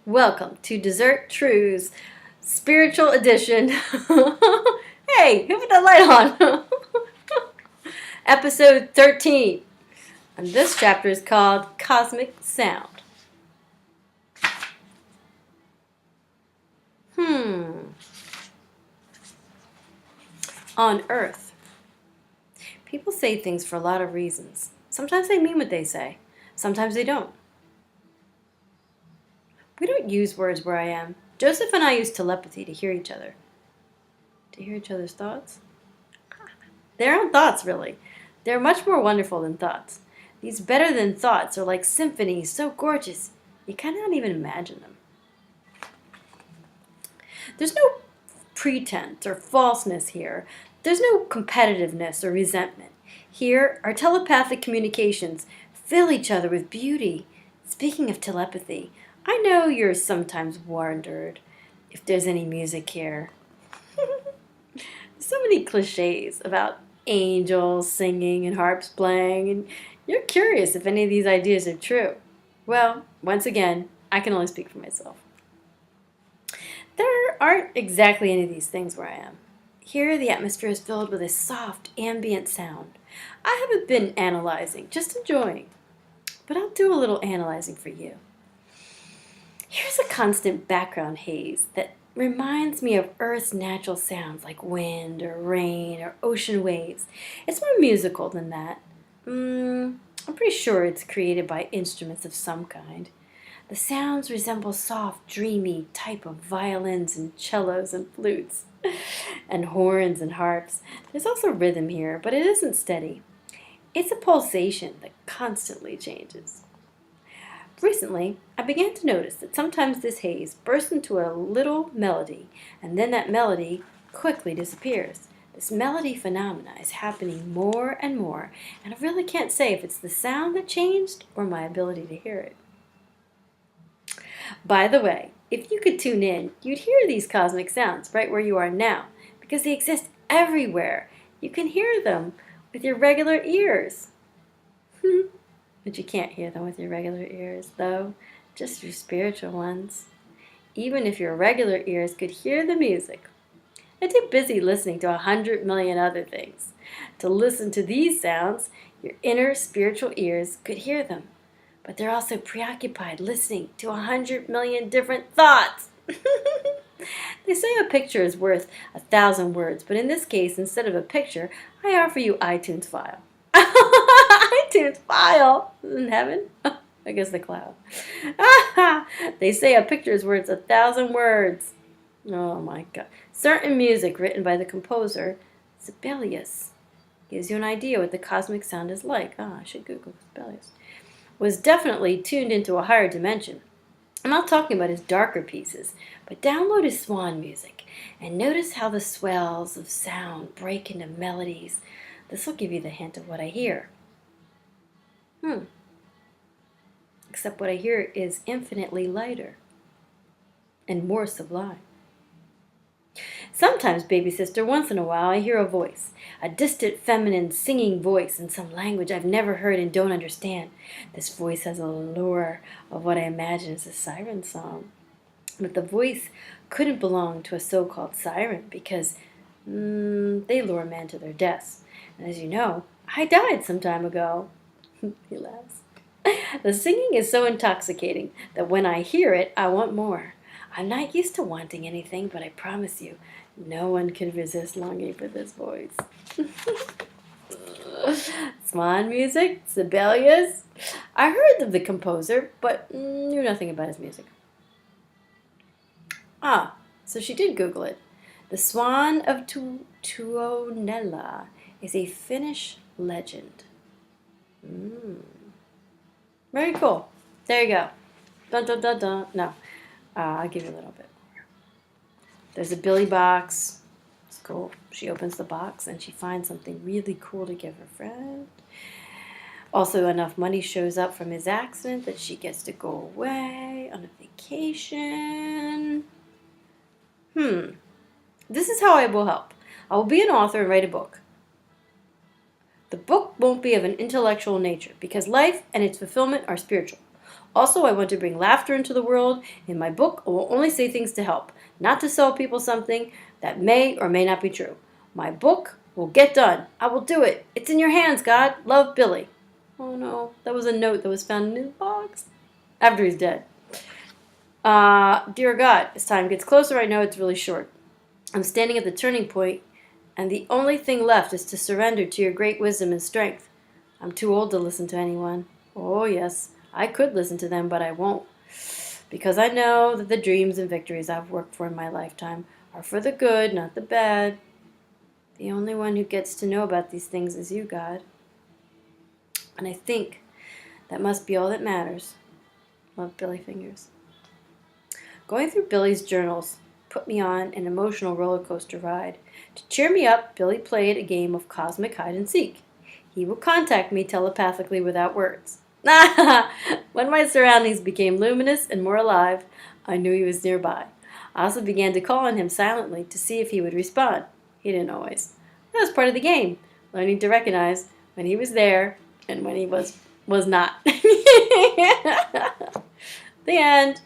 Welcome to Dessert Trews, Spiritual Edition. Hey, who put that light on? Episode 13. And this chapter is called Cosmic Sound. On Earth, people say things for a lot of reasons. Sometimes they mean what they say. Sometimes they don't. We don't use words where I am. Joseph and I use telepathy to hear each other. To hear each other's thoughts? They aren't thoughts, really. They're much more wonderful than thoughts. These better than thoughts are like symphonies, so gorgeous, you cannot even imagine them. There's no pretense or falseness here. There's no competitiveness or resentment. Here, our telepathic communications fill each other with beauty. Speaking of telepathy, I know you're sometimes wondered if there's any music here. So many cliches about angels singing and harps playing, and you're curious if any of these ideas are true. Well, once again, I can only speak for myself. There aren't exactly any of these things where I am. Here, the atmosphere is filled with a soft, ambient sound. I haven't been analyzing, just enjoying. But I'll do a little analyzing for you. Here's a constant background haze that reminds me of Earth's natural sounds like wind or rain or ocean waves. It's more musical than that. I'm pretty sure it's created by instruments of some kind. The sounds resemble soft, dreamy type of violins and cellos and flutes and horns and harps. There's also rhythm here, but it isn't steady. It's a pulsation that constantly changes. Recently, I began to notice that sometimes this haze bursts into a little melody, and then that melody quickly disappears. This melody phenomena is happening more and more, and I really can't say if it's the sound that changed or my ability to hear it. By the way, if you could tune in, you'd hear these cosmic sounds right where you are now, because they exist everywhere. You can hear them with your regular ears. But you can't hear them with your regular ears, though, just your spiritual ones. Even if your regular ears could hear the music. I'm too busy listening to 100 million other things. To listen to these sounds, your inner spiritual ears could hear them. But they're also preoccupied listening to 100 million different thoughts. They say a picture is worth 1,000 words, but in this case, instead of a picture, I offer you iTunes file. iTunes file in heaven? I guess the cloud. They say a picture is worth 1,000 words. Oh my God. Certain music written by the composer Sibelius gives you an idea what the cosmic sound is like. I should Google Sibelius. Was definitely tuned into a higher dimension. I'm not talking about his darker pieces, but download his swan music and notice how the swells of sound break into melodies. This will give you the hint of what I hear. Except what I hear is infinitely lighter and more sublime. Sometimes, baby sister, once in a while, I hear a voice, a distant feminine singing voice in some language I've never heard and don't understand. This voice has a lure of what I imagine is a siren song. But the voice couldn't belong to a so-called siren because they lure men to their deaths. And as you know, I died some time ago. He laughs. The singing is so intoxicating that when I hear it, I want more. I'm not used to wanting anything, but I promise you, no one can resist longing for this voice. Swan music, Sibelius. I heard of the composer, but knew nothing about his music. So she did Google it. The Swan of Tuonela is a Finnish legend. Very cool. There you go. Dun dun dun dun. No. I'll give you a little bit more. There's a Billy box. It's cool. She opens the box and she finds something really cool to give her friend. Also, enough money shows up from his accident that she gets to go away on a vacation. This is how I will help. I will be an author and write a book. The book won't be of an intellectual nature because life and its fulfillment are spiritual. Also, I want to bring laughter into the world. In my book, I will only say things to help, not to sell people something that may or may not be true. My book will get done. I will do it. It's in your hands, God. Love, Billy. Oh no, that was a note that was found in his box after he's dead. Dear God, as time gets closer, I know it's really short. I'm standing at the turning point, and the only thing left is to surrender to your great wisdom and strength. I'm too old to listen to anyone. Oh, yes, I could listen to them, but I won't. Because I know that the dreams and victories I've worked for in my lifetime are for the good, not the bad. The only one who gets to know about these things is you, God. And I think that must be all that matters. Love, Billy Fingers. Going through Billy's journals put me on an emotional roller coaster ride. To cheer me up, Billy played a game of cosmic hide and seek. He would contact me telepathically without words. When my surroundings became luminous and more alive, I knew he was nearby. I also began to call on him silently to see if he would respond. He didn't always. That was part of the game, learning to recognize when he was there and when he was not. The end.